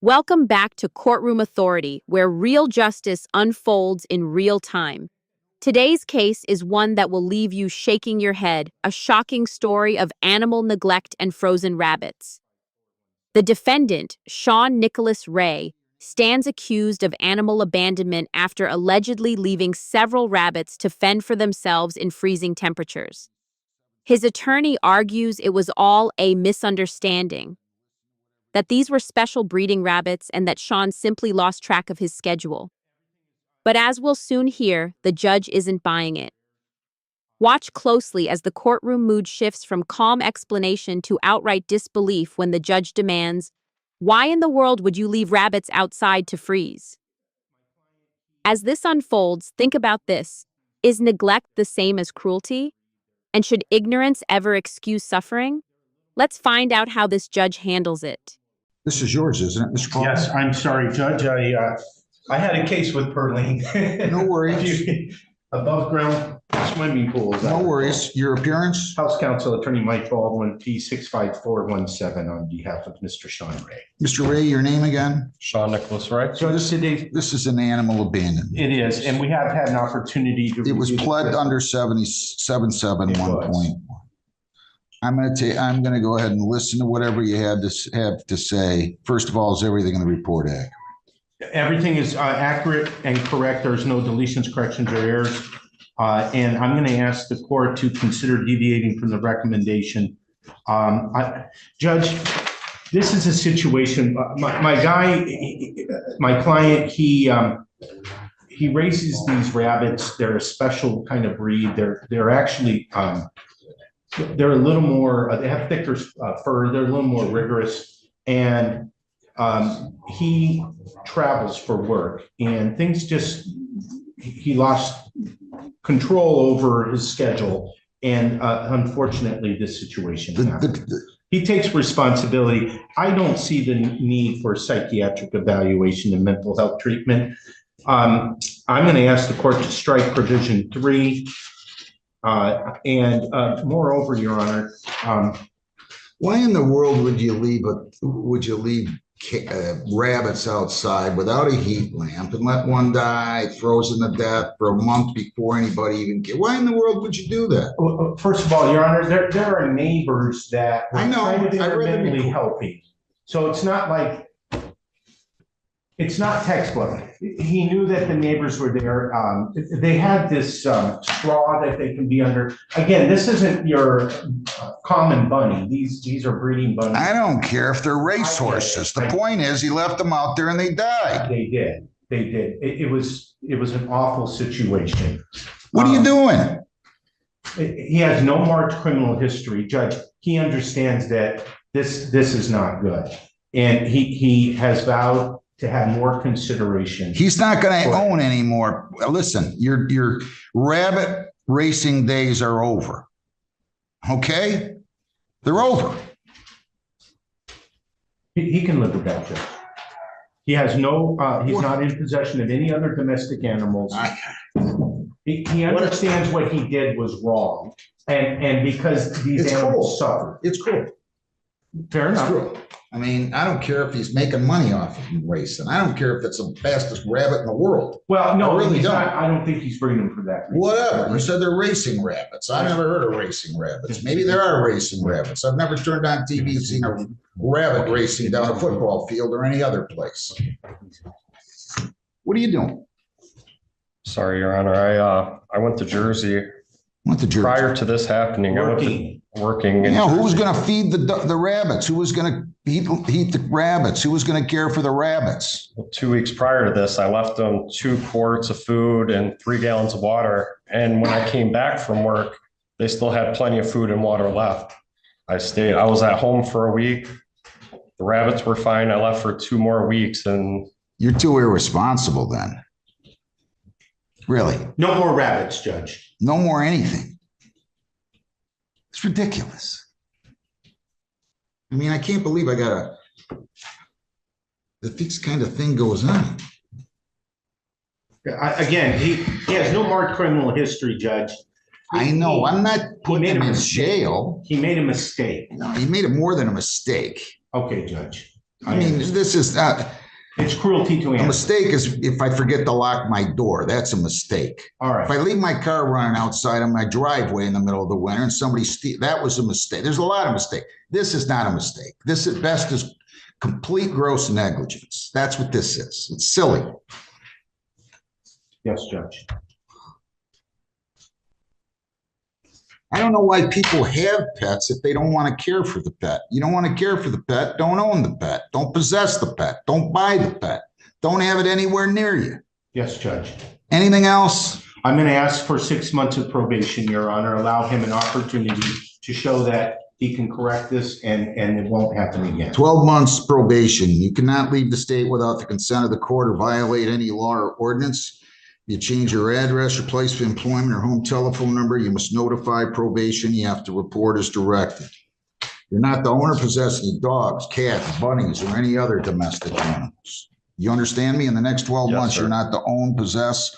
Welcome back to Courtroom Authority, where real justice unfolds in real time. Today's case is one that will leave you shaking your head, a shocking story of animal neglect and frozen rabbits. The defendant, Sean Nicholas Ray, stands accused of animal abandonment after allegedly leaving several rabbits to fend for themselves in freezing temperatures. His attorney argues it was all a misunderstanding, that these were special breeding rabbits and that Sean simply lost track of his schedule. But as we'll soon hear, the judge isn't buying it. Watch closely as the courtroom mood shifts from calm explanation to outright disbelief when the judge demands, "Why in the world would you leave rabbits outside to freeze?" As this unfolds, think about this. Is neglect the same as cruelty? And should ignorance ever excuse suffering? Let's find out how this judge handles it. This is yours, isn't it, Mr. Paul? Yes, I'm sorry, Judge. I had a case with Perlene. No worries. Above ground swimming pools. No worries. Your appearance? House Counsel Attorney Mike Baldwin, P65417, on behalf of Mr. Sean Ray. Mr. Ray, your name again? Sean Nicholas Ray. So this is an animal abandonment. It is, and we have had an opportunity to. It was pled under 7771.1. I'm going to go ahead and listen to whatever you have to say. First of all, is everything in the report accurate? Everything is accurate and correct. There's no deletions, corrections, or errors. And I'm going to ask the court to consider deviating from the recommendation. Judge, this is a situation. My client, he raises these rabbits. They're a special kind of breed. They're actually they're a little more. They have thicker fur. They're a little more rigorous, and he travels for work, and things he lost control over his schedule, and unfortunately this situation happened. He takes responsibility. I don't see the need for psychiatric evaluation and mental health treatment. I'm going to ask the court to strike provision 3, and moreover, Your Honor, why in the world would you leave rabbits outside without a heat lamp and let one die frozen to death for a month before anybody even came? Why in the world would you do that? Well, first of all, Your Honor, there are neighbors that were intermittently helping. So it's not like, it's not textbook. He knew that the neighbors were there. They had this straw that they can be under. Again, this isn't your common bunny. These are breeding bunnies. I don't care if they're racehorses. The point is, he left them out there and they died. They did. It was an awful situation. What are you doing? He has no marked criminal history, Judge. He understands that this is not good, and he has vowed to have more consideration. He's not going to own anymore. Listen, your rabbit racing days are over. Okay? They're over. He can live with that, Judge. He has no, he's not in possession of any other domestic animals. He understands what he did was wrong. And because these animals suffer. It's cruel. Fair enough. It's cruel. I mean, I don't care if he's making money off of racing. I don't care if it's the fastest rabbit in the world. Well, no, I really don't. I don't think he's bringing them for that reason. Whatever. You said they're racing rabbits. I never heard of racing rabbits. Maybe there are racing rabbits. I've never turned on TV and seen a rabbit racing down a football field or any other place. What are you doing? Sorry, Your Honor. I went to Jersey. Prior to this happening. I went to working. Who was going to feed the rabbits? Who was going to eat the rabbits? Who was going to care for the rabbits? 2 weeks prior to this, I left them 2 quarts of food and 3 gallons of water. And when I came back from work, they still had plenty of food and water left. I was at home for a week. The rabbits were fine. I left for 2 more weeks, and you're too irresponsible then. Really? No more rabbits, Judge. No more anything. It's ridiculous. I mean, I can't believe that this kind of thing goes on. Again, he has no marked criminal history, Judge. I know. I'm not putting him in jail. He made a mistake. No, he made it more than a mistake. Okay, Judge. I mean, this is not, It's cruelty to a animals. mistake is if I forget to lock my door, that's a mistake. All If I right, leave my car running outside on my driveway in the middle of the winter and somebody that was a mistake. There's a lot of mistakes. This is not a mistake. This at best is complete gross negligence. That's what this is. It's silly. yes, Judge. I don't know why people have pets if they don't want to care for the pet. You don't want to care for the pet, don't own the pet. Don't possess the pet. Don't buy the pet. Don't have it anywhere near you. Yes, Judge. Anything else? I'm going to ask for 6 months of probation, Your Honor. Allow him an opportunity to show that he can correct this and it won't happen again. 12 months probation. You cannot leave the state without the consent of the court or violate any law or ordinance. You change your address, your place of employment, or home telephone number, you must notify probation. You have to report as directed. You're not the owner possessing dogs, cats, bunnies, or any other domestic animals. You understand me? In the next 12 Yes, months, sir. you're not to own, possess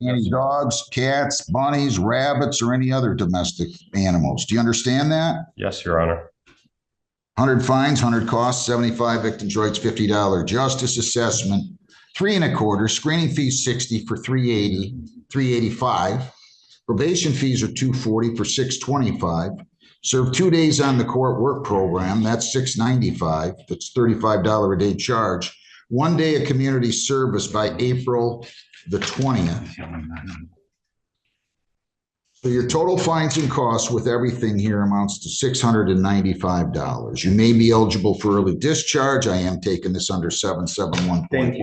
any dogs, cats, bunnies, rabbits, or any other domestic animals. Do you understand that? Yes, Your Honor. 100 fines, 100 costs, 75 victims' rights, $50 justice assessment, 3 1/4, screening fees 60 for 380, 385. Probation fees are 240 for 625. Serve 2 days on the court work program, that's 695. That's $35 a day charge. 1 day of community service by April the 20th. So your total fines and costs with everything here amounts to $695. You may be eligible for early discharge. I am taking this under Thank you,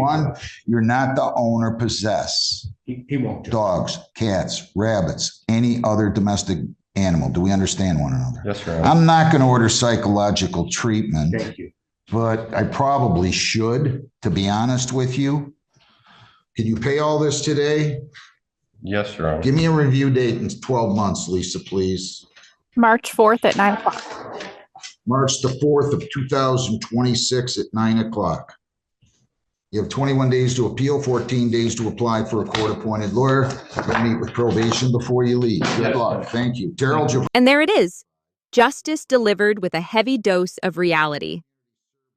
771.1. Judge. You're not the owner possess He won't. Judge. dogs, cats, rabbits, any other domestic animal. Do we understand one another? Yes, Your Honor. I'm not going to order psychological treatment, Thank you. but I probably should, to be honest with you. Can you pay all this today? Yes, Your Honor. Give me a review date in 12 months, Lisa, please. March 4th at 9 o'clock. March the 4th of 2026 at 9 o'clock. You have 21 days to appeal, 14 days to apply for a court-appointed lawyer. You'll meet with probation before you leave. Good Yes, luck. sir. Thank you. Terrell, And there it is. Justice delivered with a heavy dose of reality.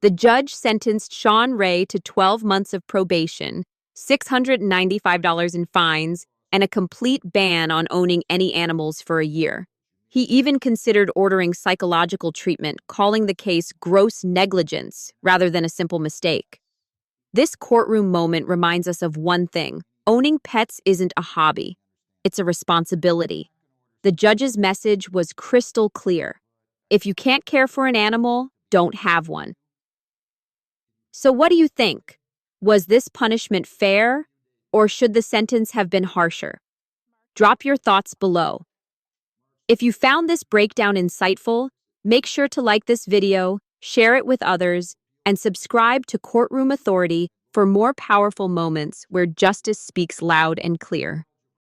The judge sentenced Sean Ray to 12 months of probation, $695 in fines, and a complete ban on owning any animals for a year. He even considered ordering psychological treatment, calling the case gross negligence rather than a simple mistake. This courtroom moment reminds us of one thing: owning pets isn't a hobby, it's a responsibility. The judge's message was crystal clear. If you can't care for an animal, don't have one. So what do you think? Was this punishment fair, or should the sentence have been harsher? Drop your thoughts below. If you found this breakdown insightful, make sure to like this video, share it with others, and subscribe to Courtroom Authority for more powerful moments where justice speaks loud and clear.